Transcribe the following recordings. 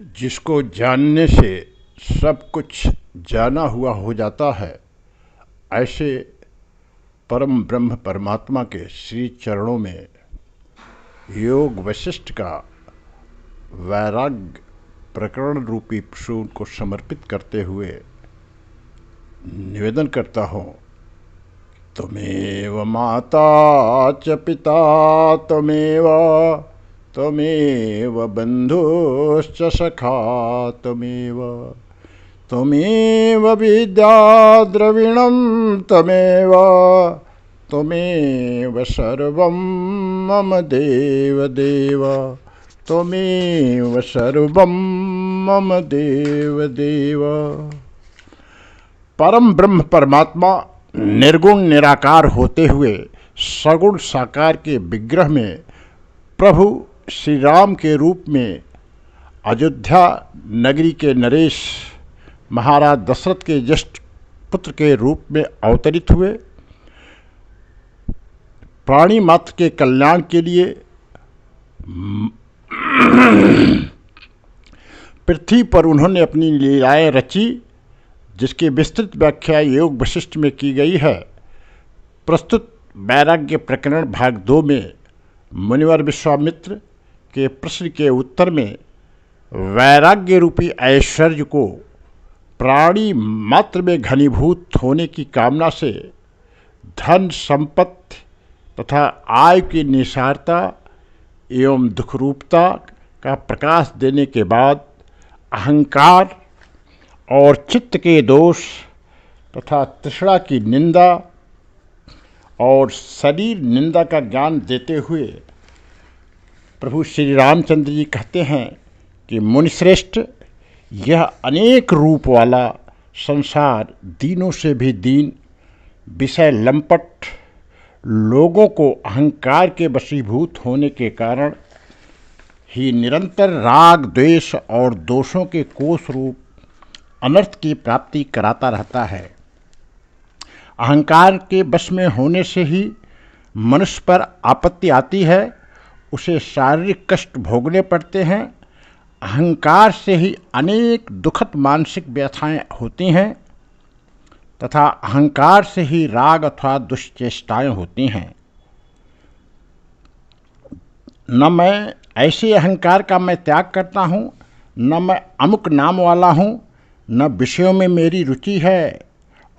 जिसको जानने से सब कुछ जाना हुआ हो जाता है, ऐसे परम ब्रह्म परमात्मा के श्री चरणों में योग वशिष्ठ का वैराग्य प्रकरण रूपी सूत्र को समर्पित करते हुए निवेदन करता हूँ। त्वमेव माता च पिता त्वमेव त्वमेव बन्धुश्च सखा त्वमेव त्वमेव विद्या द्रविणं त्वमेव त्वमेव सर्वं मम देव देव त्वमेव सर्वं मम देव देव। परम ब्रह्म परमात्मा निर्गुण निराकार होते हुए सगुण साकार के विग्रह में प्रभु श्री राम के रूप में अयोध्या नगरी के नरेश महाराज दशरथ के ज्येष्ठ पुत्र के रूप में अवतरित हुए। प्राणी मात्र के कल्याण के लिए पृथ्वी पर उन्होंने अपनी लीलाएं रची, जिसकी विस्तृत व्याख्या योग वशिष्ठ में की गई है। प्रस्तुत वैराग्य प्रकरण भाग 2 में मुनिवर विश्वामित्र के प्रश्न के उत्तर में वैराग्य रूपी ऐश्वर्य को प्राणी मात्र में घनीभूत होने की कामना से धन संपत्ति तथा आय की निसारता एवं दुखरूपता का प्रकाश देने के बाद अहंकार और चित्त के दोष तथा तृष्णा की निंदा और शरीर निंदा का ज्ञान देते हुए प्रभु श्री रामचंद्र जी कहते हैं कि मुनिश्रेष्ठ, यह अनेक रूप वाला संसार दीनों से भी दीन विषय लंपट लोगों को अहंकार के वशीभूत होने के कारण ही निरंतर राग द्वेष और दोषों के कोष रूप अनर्थ की प्राप्ति कराता रहता है। अहंकार के वश में होने से ही मनुष्य पर आपत्ति आती है, उसे शारीरिक कष्ट भोगने पड़ते हैं। अहंकार से ही अनेक दुखद मानसिक व्यथाएं होती हैं तथा अहंकार से ही राग अथवा दुष्चेष्टाएं होती हैं। न मैं ऐसे अहंकार का मैं त्याग करता हूँ, न मैं अमुक नाम वाला हूँ, न विषयों में मेरी रुचि है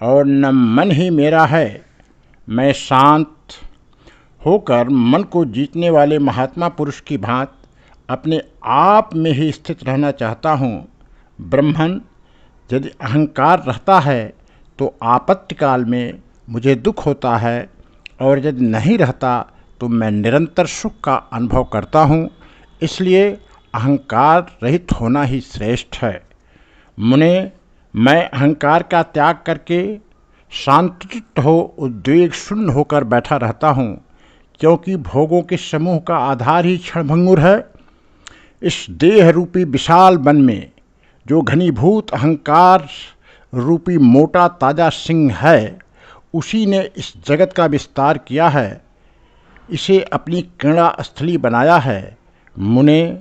और न मन ही मेरा है। मैं शांत होकर मन को जीतने वाले महात्मा पुरुष की भांति अपने आप में ही स्थित रहना चाहता हूँ। ब्रह्मन, यदि अहंकार रहता है तो आपत्ति काल में मुझे दुख होता है और यदि नहीं रहता तो मैं निरंतर सुख का अनुभव करता हूँ। इसलिए अहंकार रहित होना ही श्रेष्ठ है। मुने, मैं अहंकार का त्याग करके शांतचित्त हो उद्वेग शून्य होकर बैठा रहता हूँ, क्योंकि भोगों के समूह का आधार ही क्षणभंगुर है। इस देह रूपी विशाल वन में जो घनीभूत अहंकार रूपी मोटा ताजा सिंह है, उसी ने इस जगत का विस्तार किया है, इसे अपनी क्रीड़ा स्थली बनाया है। मुने,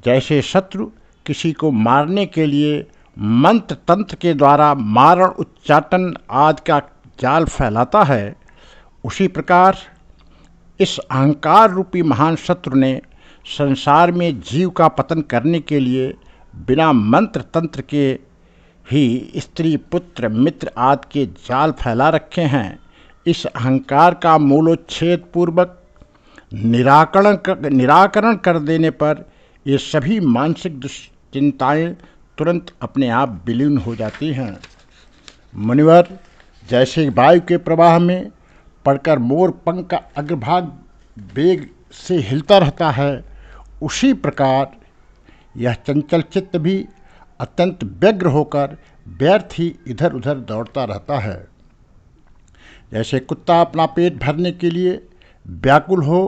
जैसे शत्रु किसी को मारने के लिए मंत्र तंत्र के द्वारा मारण उच्चाटन आदि का जाल फैलाता है, उसी प्रकार इस अहंकार रूपी महान शत्रु ने संसार में जीव का पतन करने के लिए बिना मंत्र तंत्र के ही स्त्री पुत्र मित्र आदि के जाल फैला रखे हैं। इस अहंकार का मूलोच्छेद पूर्वक निराकरण कर देने पर ये सभी मानसिक दुश्चिंताएं तुरंत अपने आप विलीन हो जाती हैं। मुनिवर, जैसे वायु के प्रवाह में पड़कर मोर पंख का अग्रभाग वेग से हिलता रहता है, उसी प्रकार यह चंचल चित्त भी अत्यंत व्यग्र होकर व्यर्थ ही इधर उधर दौड़ता रहता है। जैसे कुत्ता अपना पेट भरने के लिए व्याकुल हो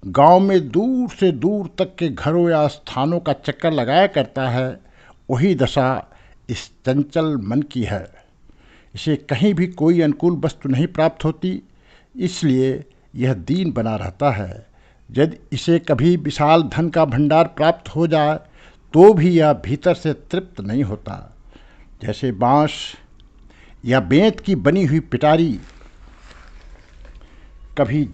गांव में दूर से दूर तक के घरों या स्थानों का चक्कर लगाया करता है, वही दशा इस चंचल मन की है। इसे कहीं भी कोई अनुकूल वस्तु नहीं प्राप्त होती, इसलिए यह दीन बना रहता है। यदि इसे कभी विशाल धन का भंडार प्राप्त हो जाए तो भी यह भीतर से तृप्त नहीं होता। जैसे बांस या बेंत की बनी हुई पिटारी कभी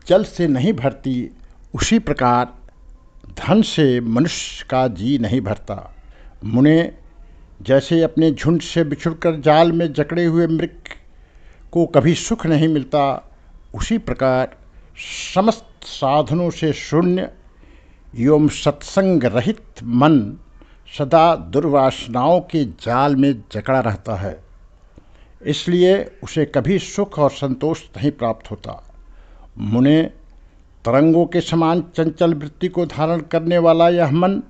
जल से नहीं भरती, उसी प्रकार धन से मनुष्य का जी नहीं भरता। मुने जैसे अपने झुंड से बिछुड़कर जाल में जकड़े हुए मृग को कभी सुख नहीं मिलता, उसी प्रकार समस्त साधनों से शून्य एवं सत्संग रहित मन सदा दुर्वासनाओं के जाल में जकड़ा रहता है। इसलिए उसे कभी सुख और संतोष नहीं प्राप्त होता। मुने तरंगों के समान चंचल वृत्ति को धारण करने वाला यह मन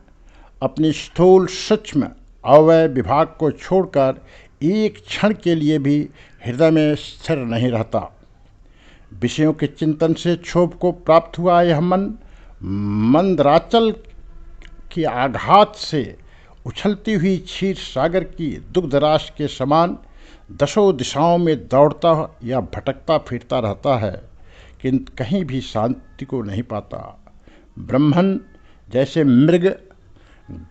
अपनी स्थूल सूक्ष्म अवयव विभाग को छोड़कर एक क्षण के लिए भी हृदय में स्थिर नहीं रहता। विषयों के चिंतन से क्षोभ को प्राप्त हुआ यह मन मंदराचल के आघात से उछलती हुई क्षीर सागर की दुग्धराश के समान दसों दिशाओं में दौड़ता या भटकता फिरता रहता है, किंतु कहीं भी शांति को नहीं पाता। ब्रह्मन जैसे मृग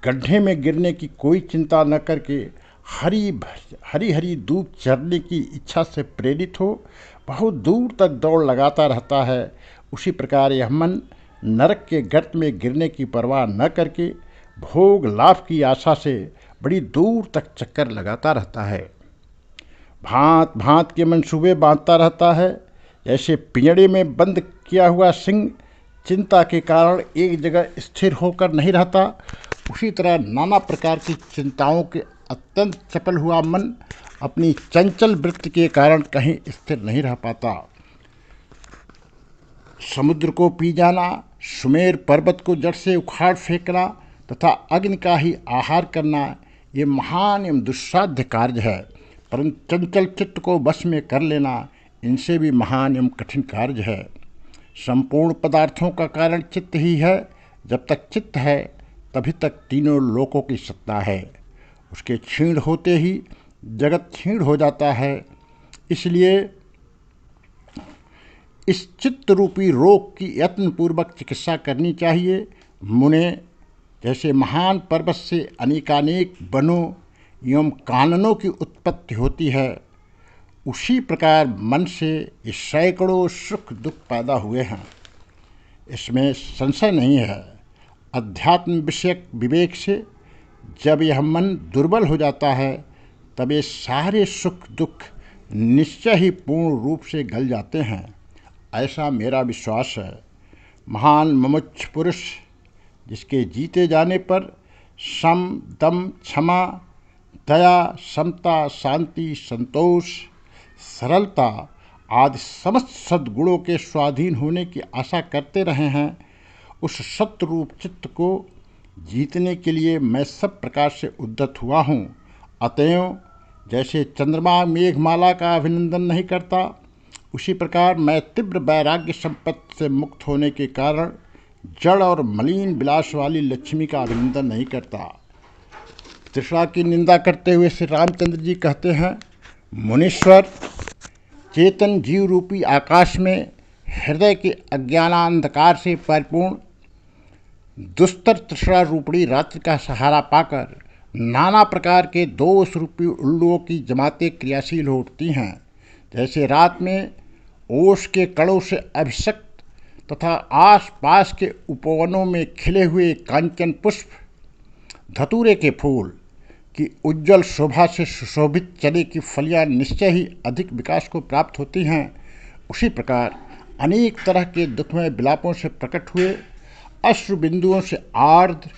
गड्ढे में गिरने की कोई चिंता न करके हरी हरी दूब चरने की इच्छा से प्रेरित हो बहुत दूर तक दौड़ लगाता रहता है, उसी प्रकार यह मन नरक के गर्त में गिरने की परवाह न करके भोग लाभ की आशा से बड़ी दूर तक चक्कर लगाता रहता है। भांत भांत के मंसूबे बांधता रहता है। जैसे पिंजड़े में बंद किया हुआ सिंह चिंता के कारण एक जगह स्थिर होकर नहीं रहता, उसी तरह नाना प्रकार की चिंताओं के अत्यंत चपल हुआ मन अपनी चंचल वृत्ति के कारण कहीं स्थिर नहीं रह पाता। समुद्र को पी जाना, सुमेर पर्वत को जड़ से उखाड़ फेंकना तथा अग्नि का ही आहार करना, ये महान एवं दुस्साध्य कार्य है, परंतु चंचल चित्त को वश में कर लेना इनसे भी महान एवं कठिन कार्य है। संपूर्ण पदार्थों का कारण चित्त ही है। जब तक चित्त है तभी तक तीनों लोकों की सत्ता है। उसके क्षीण होते ही जगत क्षीण हो जाता है। इसलिए इस चित्त रूपी रोग की यत्नपूर्वक चिकित्सा करनी चाहिए। मुने जैसे महान पर्वत से अनेकानेक वनों एवं काननों की उत्पत्ति होती है, उसी प्रकार मन से ये सैकड़ों सुख दुख पैदा हुए हैं, इसमें संशय नहीं है। अध्यात्म विषयक विवेक से जब यह मन दुर्बल हो जाता है तब ये सारे सुख दुख निश्चय ही पूर्ण रूप से गल जाते हैं, ऐसा मेरा विश्वास है। महान मुमुक्ष पुरुष जिसके जीते जाने पर सम दम क्षमा दया समता शांति संतोष सरलता आदि समस्त सद्गुणों के स्वाधीन होने की आशा करते रहे हैं, उस सत्रूप चित्त को जीतने के लिए मैं सब प्रकार से उद्यत हुआ हूँ। अतएव जैसे चंद्रमा मेघमाला का अभिनंदन नहीं करता, उसी प्रकार मैं तीव्र वैराग्य संपत्ति से मुक्त होने के कारण जड़ और मलिन विलास वाली लक्ष्मी का अभिनंदन नहीं करता। तृष्णा की निंदा करते हुए श्री रामचंद्र जी कहते हैं, मुनीश्वर चेतन जीव रूपी आकाश में हृदय के अज्ञानांधकार से परिपूर्ण दुस्तर तृष्णा रूपणी रात्रि का सहारा पाकर नाना प्रकार के दोष रूपी उल्लुओं की जमातें क्रियाशील हो उठती हैं। जैसे रात में ओस के कणों से अभिषक्त तथा आस पास के उपवनों में खिले हुए कांचन पुष्प धतूरे के फूल की उज्जवल शोभा से सुशोभित चने की फलियां निश्चय ही अधिक विकास को प्राप्त होती हैं, उसी प्रकार अनेक तरह के दुखमय विलापों से प्रकट हुए अश्रु बिंदुओं से आर्द्र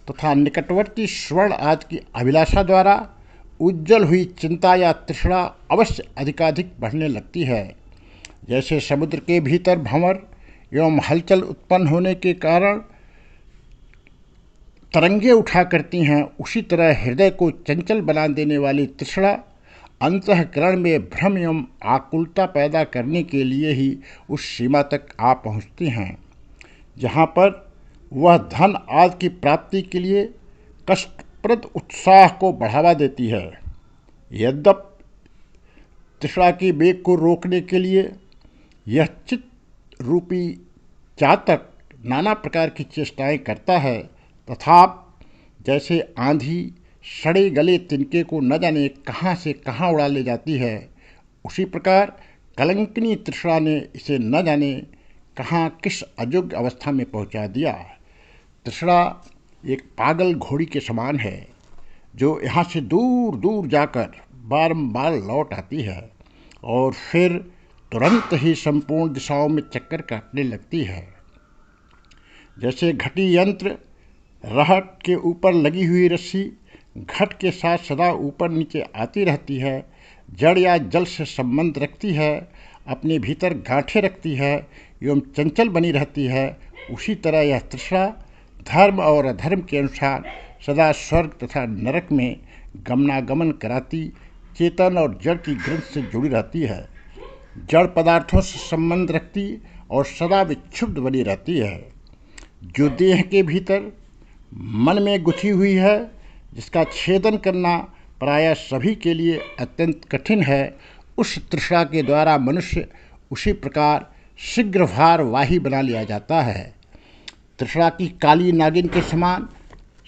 तथा निकटवर्ती स्वर्ण आदि की अभिलाषा द्वारा उज्जवल हुई चिंता या तृष्णा अवश्य अधिकाधिक बढ़ने लगती है। जैसे समुद्र के भीतर भंवर एवं हलचल उत्पन्न होने के कारण तरंगे उठा करती हैं, उसी तरह हृदय को चंचल बना देने वाली तृष्णा अंतःकरण में भ्रम एवं आकुलता पैदा करने के लिए ही उस सीमा तक आ पहुँचती हैं जहाँ पर वह धन आदि की प्राप्ति के लिए कष्टप्रद उत्साह को बढ़ावा देती है। यद्यपि तृष्णा की वेग को रोकने के लिए यह चित्त रूपी चातक नाना प्रकार की चेष्टाएं करता है, तथापि जैसे आंधी सड़े गले तिनके को न जाने कहाँ से कहाँ उड़ा ले जाती है, उसी प्रकार कलंकिनी तृष्णा ने इसे न जाने कहाँ किस अयोग्य अवस्था में पहुंचा दिया। तृष्णा एक पागल घोड़ी के समान है जो यहाँ से दूर दूर जाकर बारंबार लौट आती है और फिर तुरंत ही संपूर्ण दिशाओं में चक्कर काटने लगती है। जैसे घटी यंत्र रहट के ऊपर लगी हुई रस्सी घट के साथ सदा ऊपर नीचे आती रहती है, जड़ या जल से संबंध रखती है, अपने भीतर गांठें रखती है एवं चंचल बनी रहती है, उसी तरह यह तृष्णा धर्म और अधर्म के अनुसार सदा स्वर्ग तथा नरक में गमनागमन कराती, चेतन और जड़ की ग्रंथ से जुड़ी रहती है, जड़ पदार्थों से संबंध रखती और सदा विक्षुब्ध बनी रहती है। जो देह के भीतर मन में गुथी हुई है, जिसका छेदन करना प्रायः सभी के लिए अत्यंत कठिन है, उस तृष्णा के द्वारा मनुष्य उसी प्रकार शीघ्र भारवाही बना लिया जाता है। तृष्णा की काली नागिन के समान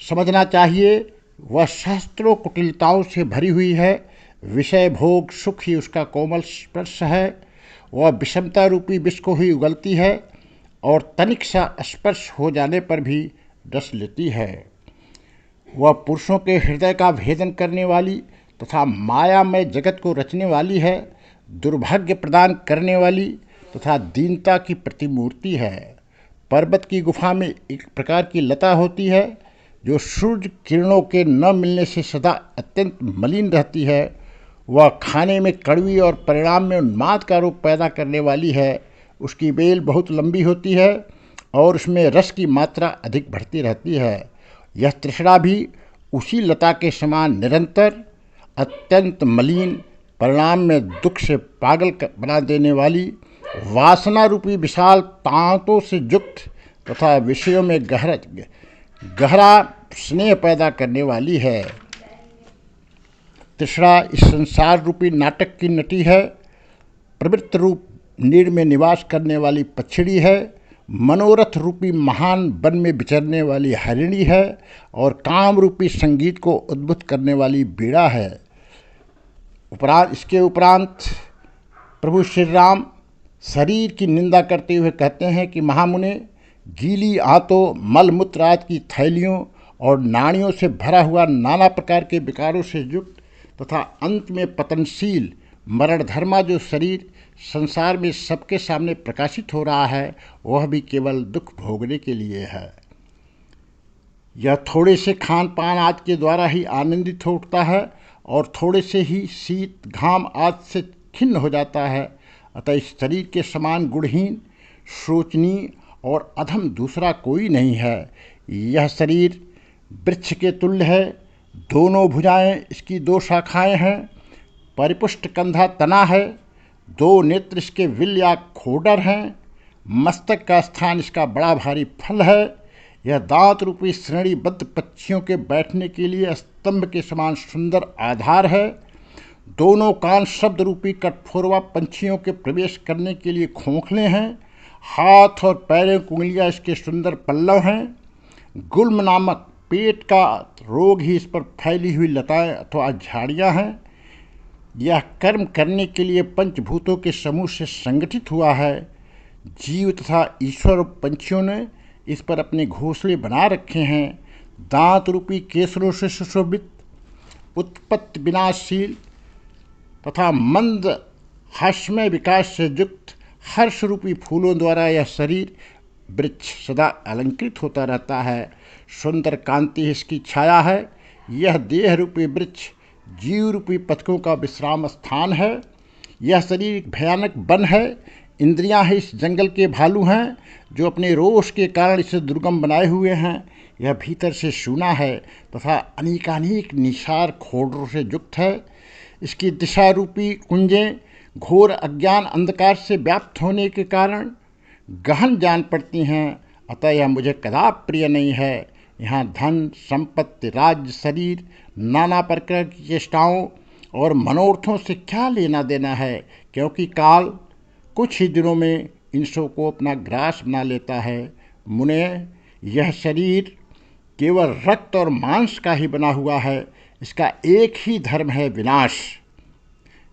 समझना चाहिए। वह सहस्त्रों कुटिलताओं से भरी हुई है, विषय भोग सुख ही उसका कोमल स्पर्श है। वह विषमता रूपी विष को ही उगलती है और तनिक सा स्पर्श हो जाने पर भी डस लेती है। वह पुरुषों के हृदय का भेदन करने वाली तथा मायामय जगत को रचने वाली है, दुर्भाग्य प्रदान करने वाली तथा दीनता की प्रतिमूर्ति है। पर्वत की गुफा में एक प्रकार की लता होती है जो सूर्य किरणों के न मिलने से सदा अत्यंत मलिन रहती है। वह खाने में कड़वी और परिणाम में उन्माद का रूप पैदा करने वाली है। उसकी बेल बहुत लंबी होती है और उसमें रस की मात्रा अधिक बढ़ती रहती है। यह तृष्णा भी उसी लता के समान निरंतर अत्यंत मलिन, परिणाम में दुख से पागल बना देने वाली, वासना रूपी विशाल तांतों से युक्त तथा विषयों में गहरा स्नेह पैदा करने वाली है। तृष्णा इस संसार रूपी नाटक की नटी है, प्रवृत्त रूप नीड़ में निवास करने वाली पक्षिणी है, मनोरथ रूपी महान वन में विचरने वाली हरिणी है और काम रूपी संगीत को उद्भुत करने वाली बीड़ा है। इसके उपरांत प्रभु श्री राम शरीर की निंदा करते हुए कहते हैं कि महामुने, गीली आंतों, मलमूत्र आदि की थैलियों और नाड़ियों से भरा हुआ नाना प्रकार के विकारों से युक्त तथा अंत में पतनशील मरणधर्मा जो शरीर संसार में सबके सामने प्रकाशित हो रहा है, वह भी केवल दुख भोगने के लिए है। यह थोड़े से खान पान आदि के द्वारा ही आनंदित हो उठता है और थोड़े से ही शीत घाम आदि से खिन्न हो जाता है। अतः इस शरीर के समान गुणहीन, शोचनीय और अधम दूसरा कोई नहीं है। यह शरीर वृक्ष के तुल्य है, दोनों भुजाएं इसकी दो शाखाएं हैं, परिपुष्ट कंधा तना है, दो नेत्र इसके विल या खोडर हैं, मस्तक का स्थान इसका बड़ा भारी फल है। यह दांत रूपी श्रेणीबद्ध पक्षियों के बैठने के लिए स्तंभ के समान सुंदर आधार है। दोनों कान शब्द रूपी कठफोरवा पंछियों के प्रवेश करने के लिए खोखले हैं। हाथ और पैरों की उंगलियां इसके सुंदर पल्लव हैं। गुल्म नामक पेट का रोग ही इस पर फैली हुई लताएं अथवा झाड़ियां हैं। यह कर्म करने के लिए पंचभूतों के समूह से संगठित हुआ है। जीव तथा ईश्वर और पंछियों ने इस पर अपने घोंसले बना रखे हैं। दांत रूपी केसरों से सुशोभित, उत्पत्ति विनाशशील तथा मंद हास्यमय विकास से युक्त हर्ष रूपी फूलों द्वारा यह शरीर वृक्ष सदा अलंकृत होता रहता है। सुंदर कांति इसकी छाया है। यह देह रूपी वृक्ष जीव रूपी पथकों का विश्राम स्थान है। यह शरीर एक भयानक वन है। इंद्रियां ही इस जंगल के भालू हैं जो अपने रोष के कारण इसे दुर्गम बनाए हुए हैं। यह भीतर से सूना है तथा अनेकानेक निसार खोडरों से युक्त है। इसकी दिशा रूपी कुंजें घोर अज्ञान अंधकार से व्याप्त होने के कारण गहन जान पड़ती हैं। अतः यह मुझे कदापि प्रिय नहीं है। यहाँ धन, संपत्ति, राज्य, शरीर, नाना प्रकार की चेष्टाओं और मनोरथों से क्या लेना देना है, क्योंकि काल कुछ ही दिनों में इन सब को अपना ग्रास बना लेता है। मुने, यह शरीर केवल रक्त और मांस का ही बना हुआ है, इसका एक ही धर्म है, विनाश।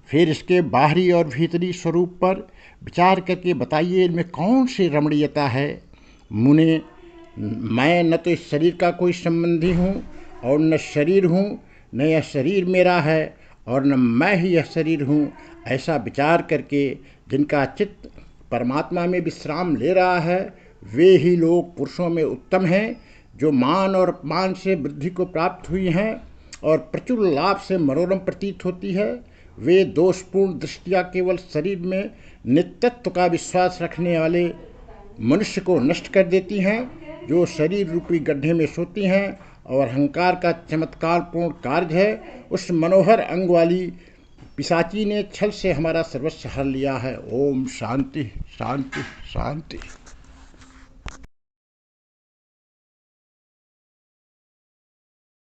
फिर इसके बाहरी और भीतरी स्वरूप पर विचार करके बताइए, इनमें कौन सी रमणीयता है। मुने, मैं न तो इस शरीर का कोई संबंधी हूँ और न शरीर हूँ, न यह शरीर मेरा है और न मैं ही यह शरीर हूँ। ऐसा विचार करके जिनका चित्त परमात्मा में विश्राम ले रहा है, वे ही लोग पुरुषों में उत्तम हैं, जो मान और अपमान से वृद्धि को प्राप्त हुई हैं और प्रचुर लाभ से मनोरम प्रतीत होती है। वे दोषपूर्ण दृष्टिया केवल शरीर में नित्यत्व का विश्वास रखने वाले मनुष्य को नष्ट कर देती हैं, जो शरीर रूपी गड्ढे में सोती हैं और अहंकार का चमत्कारपूर्ण कार्य है। उस मनोहर अंग वाली पिशाची ने छल से हमारा सर्वस्व हर लिया है। ओम शांति शांति शांति।